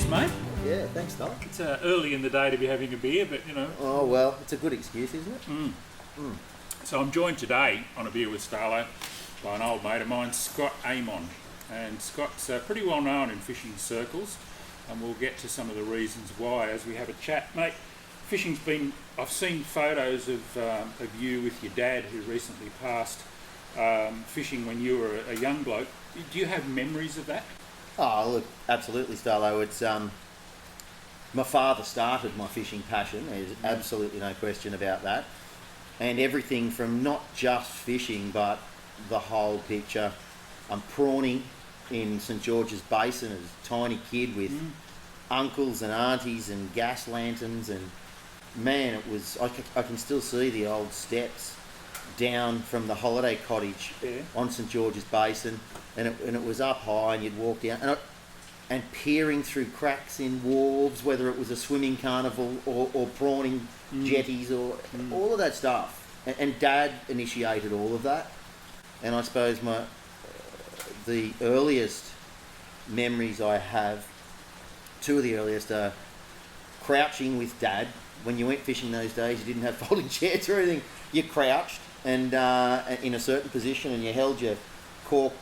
mate. Yeah, thanks, Doc. It's early in the day to be having a beer, but you know. Oh, well, it's a good excuse, isn't it? So I'm joined today on a beer with Starlo by an old mate of mine, Scott Amon. And Scott's pretty well known in fishing circles, and we'll get to some of the reasons why as we have a chat. Mate, fishing's been... I've seen photos of you with your dad, who recently passed, fishing when you were a young bloke. Do you have memories of that? Oh, look, absolutely, Starlo. It's my father started my fishing passion. There's absolutely no question about that. And everything from not just fishing, but the whole picture. I'm prawning in St George's Basin as a tiny kid with uncles and aunties and gas lanterns, and man, it was. I can still see the old steps down from the holiday cottage on St George's Basin, and it was up high, and you'd walk down and peering through cracks in wharves, whether it was a swimming carnival or prawning jetties or all of that stuff. And Dad initiated all of that. And I suppose the earliest memories I have, two of the earliest, are crouching with Dad. When you went fishing those days, you didn't have folding chairs or anything. You crouched and in a certain position, and you held your cork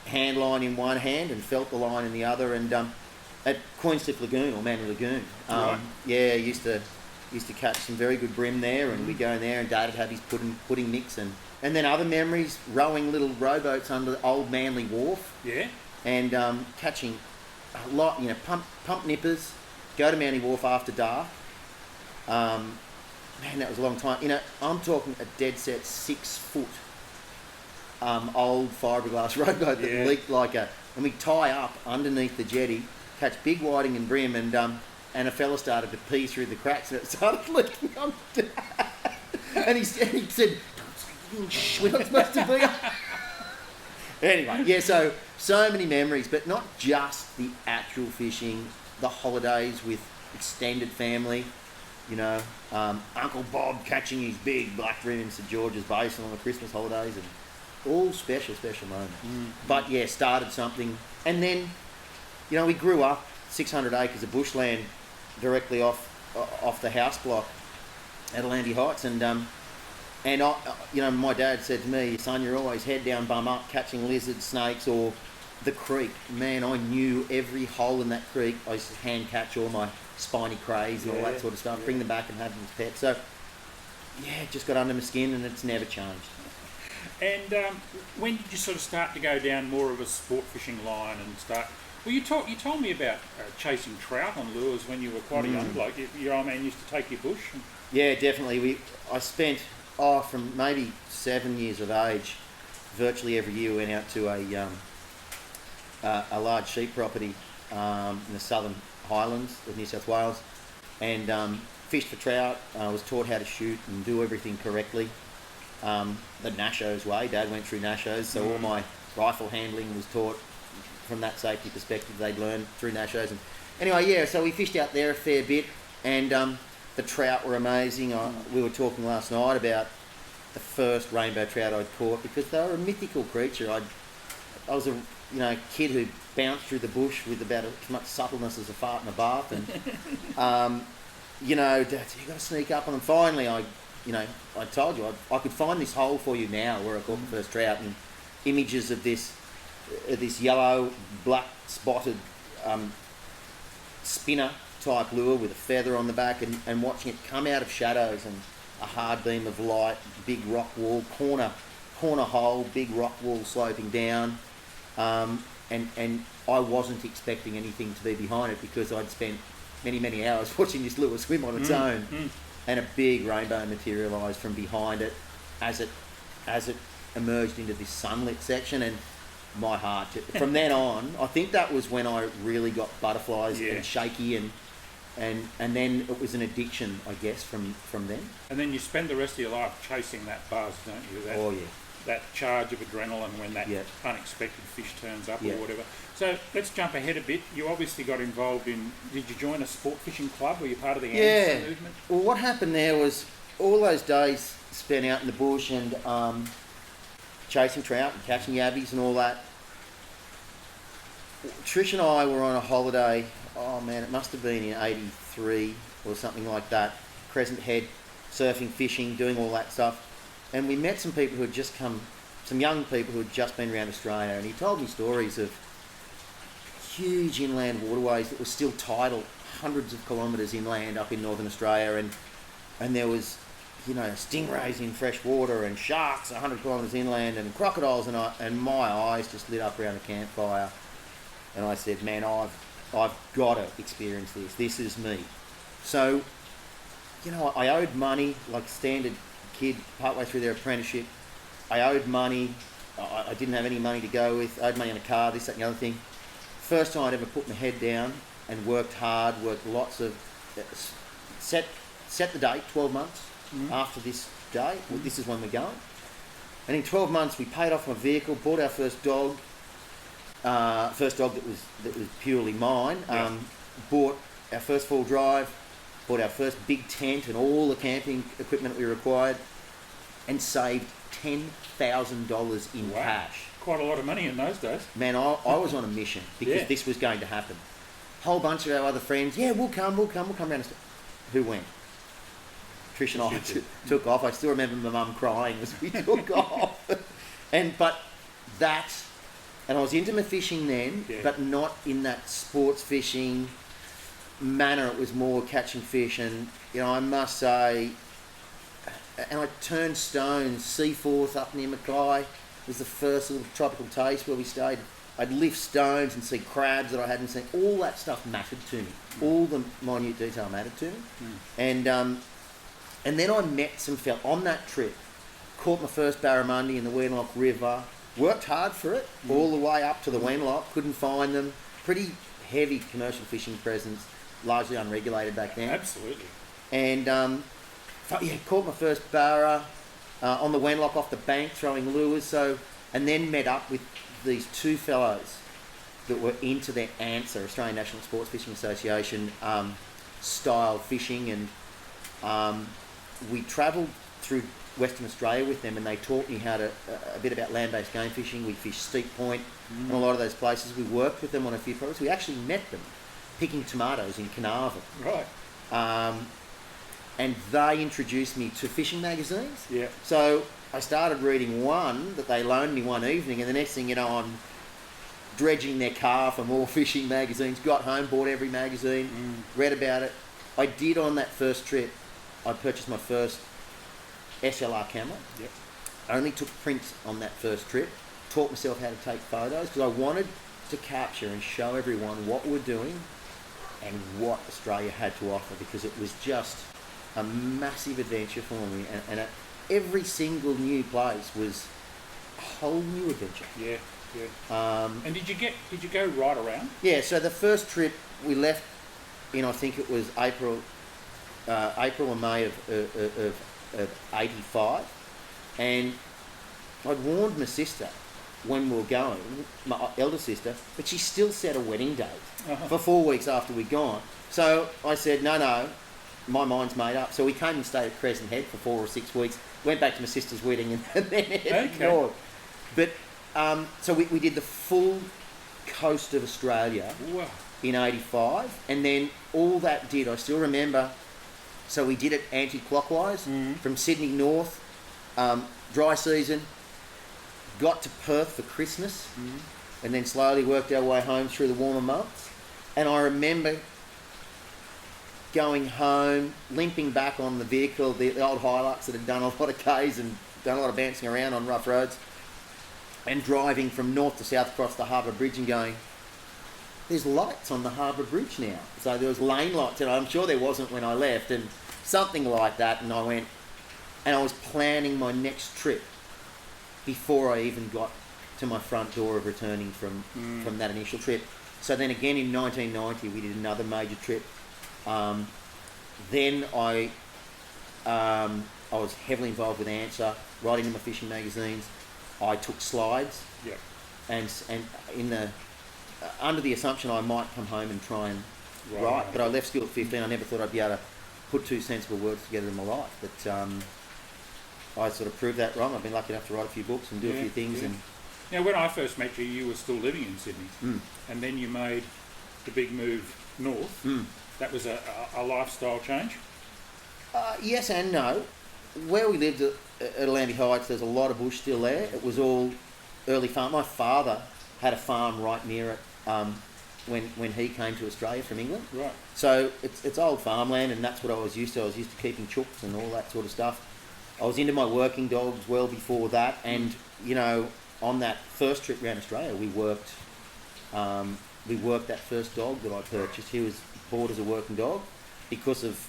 hand line in one hand and felt the line in the other. And at Queenstiff Lagoon or Manly Lagoon, used to catch some very good bream there, and we'd go in there, and Dad would have his pudding mix, and then other memories, rowing little rowboats under the old Manly Wharf, and catching a lot, pump nippers, go to Manly Wharf after dark. Man, that was a long time. I'm talking a dead set 6 foot old fiberglass rowboat that leaked and we tie up underneath the jetty, catch big whiting and bream, and a fella started to pee through the cracks, and it started leaking on Dad. And he said, we're not supposed to be. Anyway, so many memories, but not just the actual fishing, the holidays with extended family. Uncle Bob catching his big black bream in St George's Basin on the Christmas holidays, and all special moments. But started something, and then we grew up 600 acres of bushland directly off the house block at Atlantic Heights, and my dad said to me, "Son, you're always head down, bum up, catching lizards, snakes, or the creek." Man, I knew every hole in that creek. I used to hand catch all my spiny crays and all that sort of stuff, bring them back and have them as pets. So it just got under my skin, and it's never changed. And when did you sort of start to go down more of a sport fishing line and start? Well, you told me about chasing trout on lures when you were quite a young bloke. Your old man used to take you bush. Yeah, definitely. I spent from maybe 7 years of age, virtually every year we went out to a large sheep property in the southern Highlands of New South Wales, and fished for trout. I was taught how to shoot and do everything correctly. The Nashos way. Dad went through Nashos, so all my rifle handling was taught from that safety perspective. They'd learned through Nashos. And anyway, so we fished out there a fair bit, and the trout were amazing. We were talking last night about the first rainbow trout I'd caught, because they were a mythical creature. I was a kid who bounced through the bush with about as much suppleness as a fart in a bath, and Dad said, "You got to sneak up on them." Finally, I told you I could find this hole for you now where I caught the first trout, and images of this yellow, black spotted spinner type lure with a feather on the back, and watching it come out of shadows and a hard beam of light, big rock wall, corner hole, big rock wall sloping down, and I wasn't expecting anything to be behind it, because I'd spent many hours watching this lure swim on its own. And a big rainbow materialised from behind it as it emerged into this sunlit section, and my heart, from then on, I think that was when I really got butterflies and shaky, and then it was an addiction, I guess, from then. And then you spend the rest of your life chasing that buzz, don't you? That charge of adrenaline when that unexpected fish turns up or whatever. So let's jump ahead a bit. You obviously got involved in... Did you join a sport fishing club? Were you part of the Amon movement? Well, what happened there was all those days spent out in the bush and chasing trout and catching yabbies and all that. Trish and I were on a holiday oh man, it must have been in '83 or something like that. Crescent Head, surfing, fishing, doing all that stuff, and we met some people who had just come, some young people who had just been around Australia, and he told me stories of huge inland waterways that were still tidal, hundreds of kilometres inland up in northern Australia, and there was, you know, stingrays in fresh water and sharks 100 kilometres inland and crocodiles, and my eyes just lit up around the campfire, and I said, man, I've got to experience this. This is me. So, you know, I owed money, like standard kid, partway through their apprenticeship. I owed money. I didn't have any money to go with. I owed money on a car, this, that, and the other thing. First time I'd ever put my head down and worked hard, worked lots of... Set the date, 12 months after this day. Well, this is when we're going. And in 12 months, we paid off my vehicle, bought our first dog. First dog that was purely mine. Bought our first full drive, bought our first big tent and all the camping equipment we required, and saved $10,000 in cash. Quite a lot of money in those days. Man, I was on a mission because this was going to happen. Whole bunch of our other friends, we'll come round. Who went? Trish and I took off. I still remember my mum crying as we took off. And I was into my fishing then, but not in that sports fishing manner. It was more catching fish, and you know, I must say, and I turned stones. Seaforth up near Mackay was the first little tropical taste where we stayed. I'd lift stones and see crabs that I hadn't seen. All that stuff mattered to me. All the minute detail mattered to me. And then I met some fellas on that trip. Caught my first barramundi in the Wenlock River. Worked hard for it all the way up to the Wenlock. Couldn't find them. Pretty heavy commercial fishing presence, largely unregulated back then. Absolutely. And caught my first barra on the Wenlock off the bank, throwing lures. And then met up with these two fellows that were into their ANSA, Australian National Sports Fishing Association, style fishing, and we travelled through Western Australia with them, and they taught me a bit about land-based game fishing. We fished Steep Point and a lot of those places. We worked with them on a few projects. We actually met them picking tomatoes in Carnarvon. Right. And they introduced me to fishing magazines. Yeah. So I started reading one that they loaned me one evening, and the next thing you know, I'm dredging their car for more fishing magazines. Got home, bought every magazine, read about it. I did on that first trip. I purchased my first SLR camera. Yep. I only took prints on that first trip. Taught myself how to take photos because I wanted to capture and show everyone what we're doing and what Australia had to offer, because it was just a massive adventure for me, and every single new place was a whole new adventure. Yeah. And did you go right around? Yeah. So the first trip we left in, I think it was April or May of '85, and I'd warned my sister when we were going, my elder sister, but she still set a wedding date for 4 weeks after we'd gone. So I said, no, my mind's made up. So we came and stayed at Crescent Head for 4 or 6 weeks, went back to my sister's wedding, and then headed north. But so we did the full coast of Australia in '85, and then all that did, I still remember, so we did it anti-clockwise from Sydney north, dry season, got to Perth for Christmas, and then slowly worked our way home through the warmer months. And I remember going home, limping back on the vehicle, the old Hilux that had done a lot of Ks and done a lot of bouncing around on rough roads, and driving from north to south across the Harbour Bridge and going, there's lights on the Harbour Bridge now. So there was lane lights, and I'm sure there wasn't when I left, and something like that. And I went, and I was planning my next trip before I even got to my front door of returning from that initial trip. So then again in 1990 we did another major trip. Then I was heavily involved with ANSA, writing in my fishing magazines. I took slides, and in the under the assumption I might come home and try and write, but I left school at 15. I never thought I'd be able to put two sensible words together in my life, but I sort of proved that wrong. I've been lucky enough to write a few books and do a few things. And now, when I first met you, you were still living in Sydney, and then you made the big move north, that was a lifestyle change? Yes and no. Where we lived at Lambie Heights, there's a lot of bush still there. It was all early farm. My father had a farm right near it when he came to Australia from England. Right. So it's old farmland, and that's what I was used to. I was used to keeping chooks and all that sort of stuff. I was into my working dogs well before that, and on that first trip around Australia, we worked that first dog that I purchased. He was bought as a working dog because of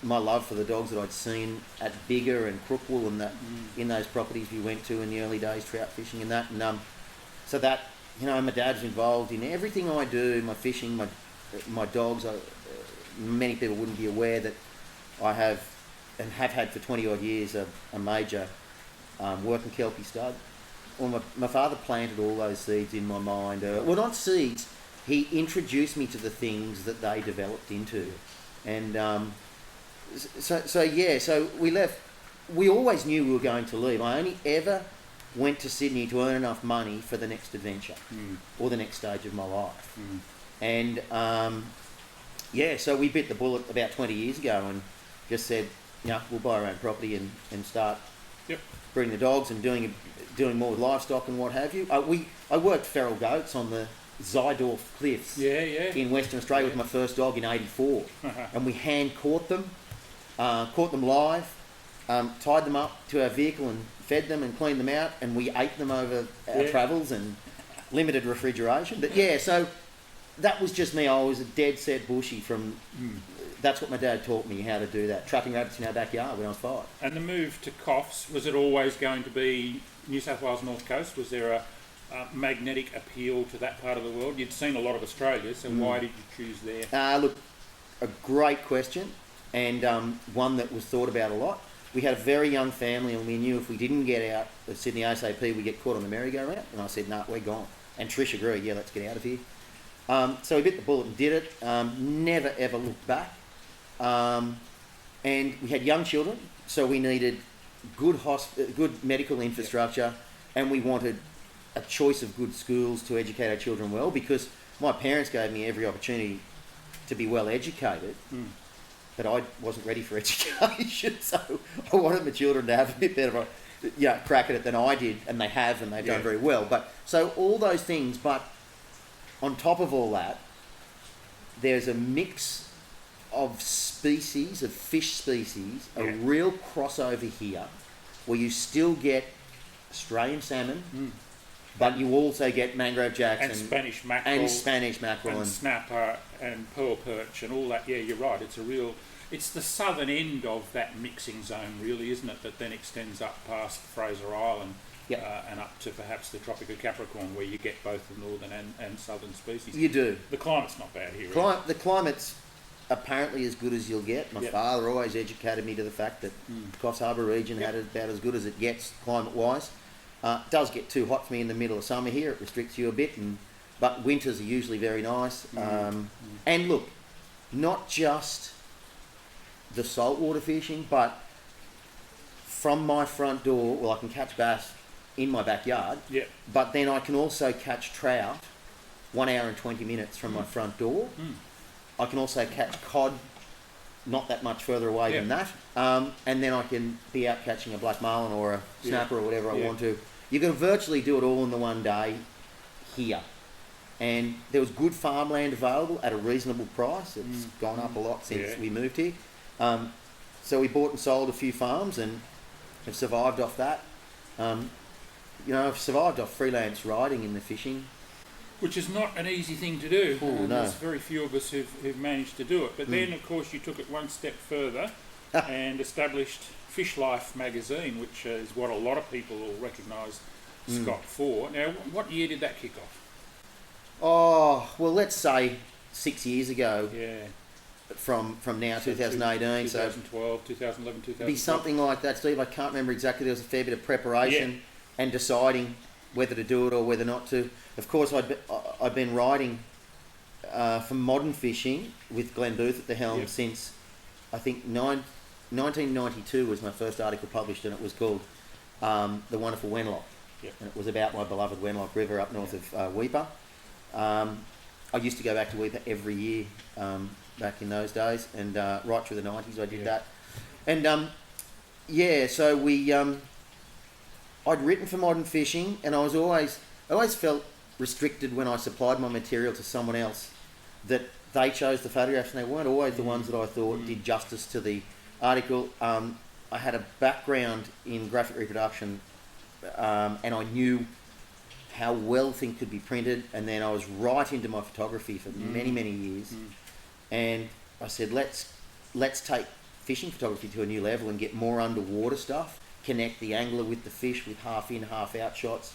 my love for the dogs that I'd seen at Bigger and Crookwool and that in those properties we went to in the early days, trout fishing and that. And so that, my dad's involved in everything I do, my fishing, my dogs. Many people wouldn't be aware that I have and have had for 20 odd years a major working Kelpie stud. Well, my father planted all those seeds in my mind. Well, not seeds. He introduced me to the things that they developed into. And so we left. We always knew we were going to leave. I only ever went to Sydney to earn enough money for the next adventure or the next stage of my life. And so we bit the bullet about 20 years ago and just said, we'll buy our own property and start breeding the dogs and doing more with livestock and what have you. I worked feral goats on the Zydorf Cliffs in Western Australia with my first dog in '84, and we hand caught them live, tied them up to our vehicle and fed them and cleaned them out, and we ate them over our travels and limited refrigeration. But so that was just me. I was a dead set bushy from. That's what my dad taught me how to do that. Trapping rabbits in our backyard when I was 5. And the move to Coffs, was it always going to be New South Wales North Coast? Was there a magnetic appeal to that part of the world? You'd seen a lot of Australia, so why did you choose there? Look, a great question, and one that was thought about a lot. We had a very young family, and we knew if we didn't get out of Sydney ASAP, we'd get caught on the merry-go-round. And I said, we're gone. And Trish agreed, let's get out of here. So we bit the bullet and did it. Never ever looked back. And we had young children, so we needed good medical infrastructure, and we wanted a choice of good schools to educate our children well, because my parents gave me every opportunity to be well educated, but I wasn't ready for education, so I wanted my children to have a bit better of a crack at it than I did, and they have, and they've done very well. But so all those things, but on top of all that, there's a mix of species, of fish species, a real crossover here, where you still get Australian salmon, but you also get mangrove jacks and Spanish mackerel and snapper and pearl perch and all that. Yeah, you're right. It's the southern end of that mixing zone, really, isn't it? That then extends up past Fraser Island and up to perhaps the Tropic of Capricorn, where you get both the northern and southern species. You do. The climate's not bad here. The climate's apparently as good as you'll get. My father always educated me to the fact that the Coffs Harbour region had it about as good as it gets climate-wise. It does get too hot for me in the middle of summer here. It restricts you a bit, but winters are usually very nice. And look, not just the saltwater fishing, but from my front door, I can catch bass in my backyard, but then I can also catch trout 1 hour and 20 minutes from my front door. I can also catch cod not that much further away than that, and then I can be out catching a black marlin or a snapper or whatever I want to. You can virtually do it all in the one day here. And there was good farmland available at a reasonable price. It's gone up a lot since we moved here. So we bought and sold a few farms and have survived off that. I've survived off freelance riding in the fishing. Which is not an easy thing to do. No. There's very few of us who've managed to do it. But then, of course, you took it one step further and established Fish Life magazine, which is what a lot of people will recognise Scott for. Now, what year did that kick off? Oh, well, let's say 6 years ago. Yeah. From now, so 2018. 2012, 2011, 2012. Be something like that, Steve. I can't remember exactly. There was a fair bit of preparation and deciding whether to do it or whether not to. Of course, I'd been riding for modern fishing with Glenn Booth at the helm since, I think, 1992 was my first article published, and it was called The Wonderful Wenlock. And it was about my beloved Wenlock River up north of Weipa. I used to go back to Weeper every year back in those days, and right through the 90s I did that. And so we, I'd written for Modern Fishing, and I always felt restricted when I supplied my material to someone else, that they chose the photographs and they weren't always the ones that I thought did justice to the article. I had a background in graphic reproduction, and I knew how well things could be printed, and then I was right into my photography for many years, and I said, let's take fishing photography to a new level and get more underwater stuff, connect the angler with the fish with half in, half out shots,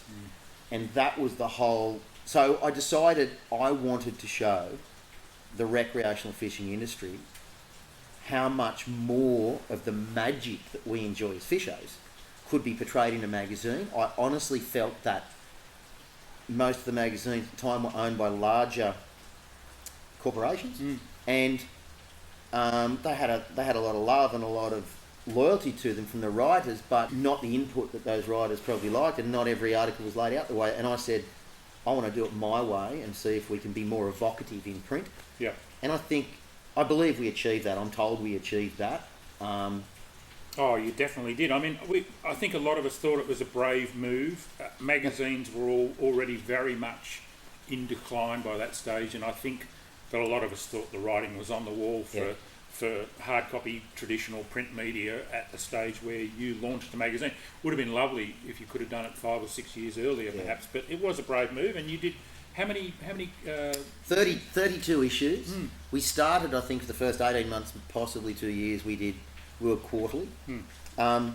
and that was the whole. So I decided I wanted to show the recreational fishing industry how much more of the magic that we enjoy as fishers could be portrayed in a magazine. I honestly felt that most of the magazines at the time were owned by larger corporations, and they had a lot of love and a lot of loyalty to them from the writers, but not the input that those writers probably liked, and not every article was laid out the way. And I said, I want to do it my way and see if we can be more evocative in print. Yeah. And I believe we achieved that. I'm told we achieved that. Oh, you definitely did. I mean, I think a lot of us thought it was a brave move. Magazines were already very much in decline by that stage, and I think that a lot of us thought the writing was on the wall for hard copy traditional print media at the stage where you launched the magazine. Would have been lovely if you could have done it 5 or 6 years earlier, perhaps, but it was a brave move, and you did. How many 32 issues. We started, I think, for the first 18 months, possibly 2 years, we were quarterly. I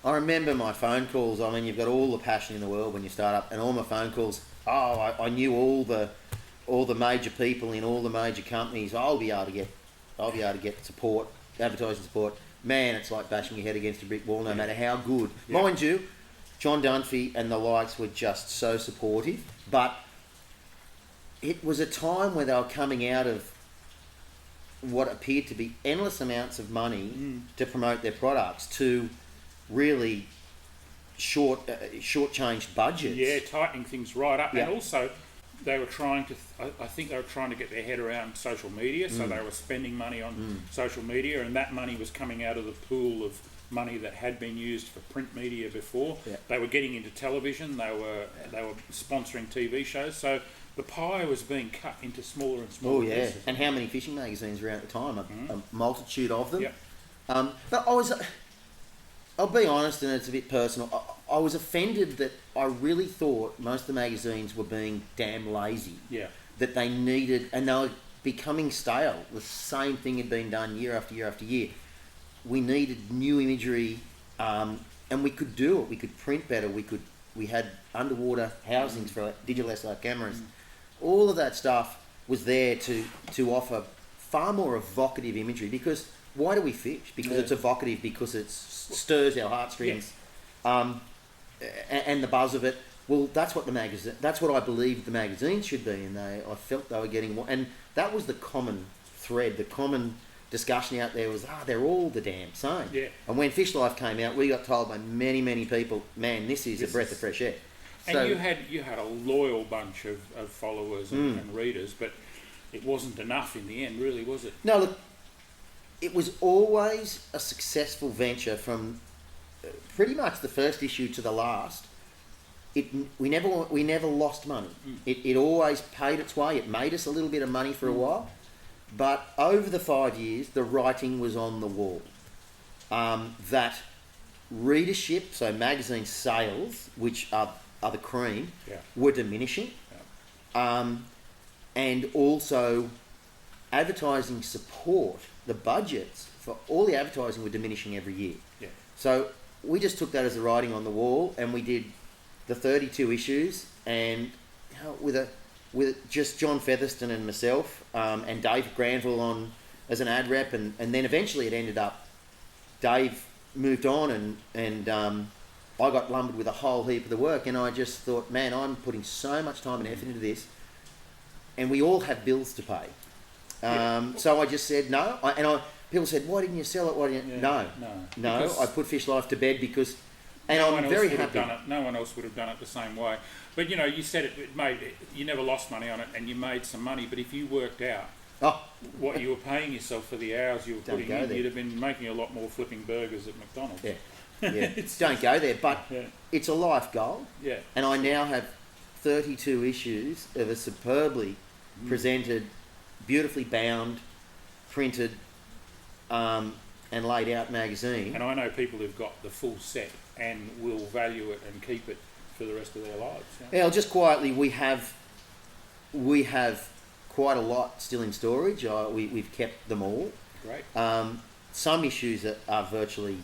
remember my phone calls. I mean, you've got all the passion in the world when you start up, and all my phone calls, I knew all the major people in all the major companies. I'll be able to get support, advertising support. Man, it's like bashing your head against a brick wall, no matter how good. Mind you, John Dunphy and the likes were just so supportive, but it was a time where they were coming out of what appeared to be endless amounts of money to promote their products to really short-changed budgets. Yeah, tightening things right up. And also, they were trying to, I think they were trying to get their head around social media, so they were spending money on social media, and that money was coming out of the pool of money that had been used for print media before. Yeah. They were getting into television, they were sponsoring TV shows, so the pie was being cut into smaller and smaller pieces. And how many fishing magazines were out at the time? A multitude of them. Yep. But I'll be honest, and it's a bit personal, I was offended that I really thought most of the magazines were being damn lazy. Yeah. That they needed, and they were becoming stale. The same thing had been done year after year after year. We needed new imagery, and we could do it. We could print better. We had underwater housings for digital SLR cameras. All of that stuff was there to offer far more evocative imagery, because why do we fish? Because it's evocative, because it stirs our heartstrings, and the buzz of it. Well, that's what I believed the magazines should be, and I felt they were getting more. And that was the common thread, the common discussion out there was, they're all the damn same. Yeah. And when Fish Life came out, we got told by many people, man, this is a breath of fresh air. And so, you had a loyal bunch of followers and readers, but it wasn't enough in the end, really, was it? No, look, it was always a successful venture from pretty much the first issue to the last. We never lost money. It always paid its way. It made us a little bit of money for a while, but over the 5 years, the writing was on the wall. That readership, so magazine sales, which are the cream, were diminishing, and also advertising support. The budgets for all the advertising were diminishing every year. Yeah. So we just took that as the writing on the wall, and we did the 32 issues, and with just John Featherston and myself, and Dave Granville on as an ad rep, and then eventually it ended up Dave moved on, and I got lumbered with a whole heap of the work, and I just thought, man, I'm putting so much time and effort into this, and we all have bills to pay. So I just said no, people said, why didn't you sell it? Why didn't you? No. I put Fish Life to bed because And no I'm one else very would have happy. done it. No one else would have done it the same way. But you know, you said you never lost money on it, and you made some money. But if you worked out Oh, what you were paying yourself for the hours you were Don't putting go in, there. you'd have been making a lot more flipping burgers at McDonald's. yeah, yeah. Don't go there. But Yeah. it's a life goal. Yeah. And I now have 32 issues of a superbly presented, beautifully bound, printed, and laid out magazine. And I know people who've got the full set and will value it and keep it for the rest of their lives. Yeah, just quietly, we have quite a lot still in storage. We've kept them all. Great. Some issues are virtually,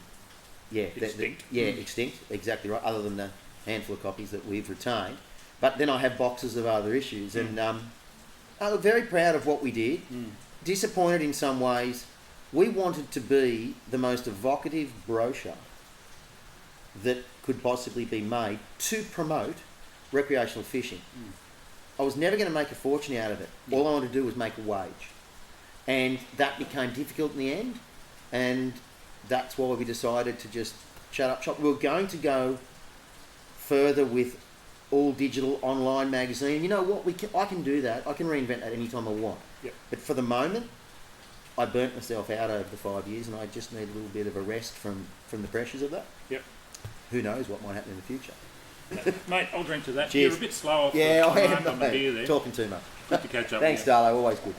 Extinct. Extinct. Exactly right. Other than the handful of copies that we've retained, but then I have boxes of other issues, and I'm very proud of what we did. Disappointed in some ways. We wanted to be the most evocative brochure that could possibly be made to promote recreational fishing. I was never going to make a fortune out of it. All I wanted to do was make a wage. And that became difficult in the end. And that's why we decided to just shut up shop. We were going to go further with all digital online magazine. You know what? I can do that. I can reinvent that anytime I want. Yep. But for the moment, I burnt myself out over the 5 years, and I just need a little bit of a rest from the pressures of that. Yep. Who knows what might happen in the future? Mate, I'll drink to that. Cheers. You're a bit slow off Yeah, the I am. on the beer there. Talking too much. Good to catch up Thanks, with you. Starlo. Always good.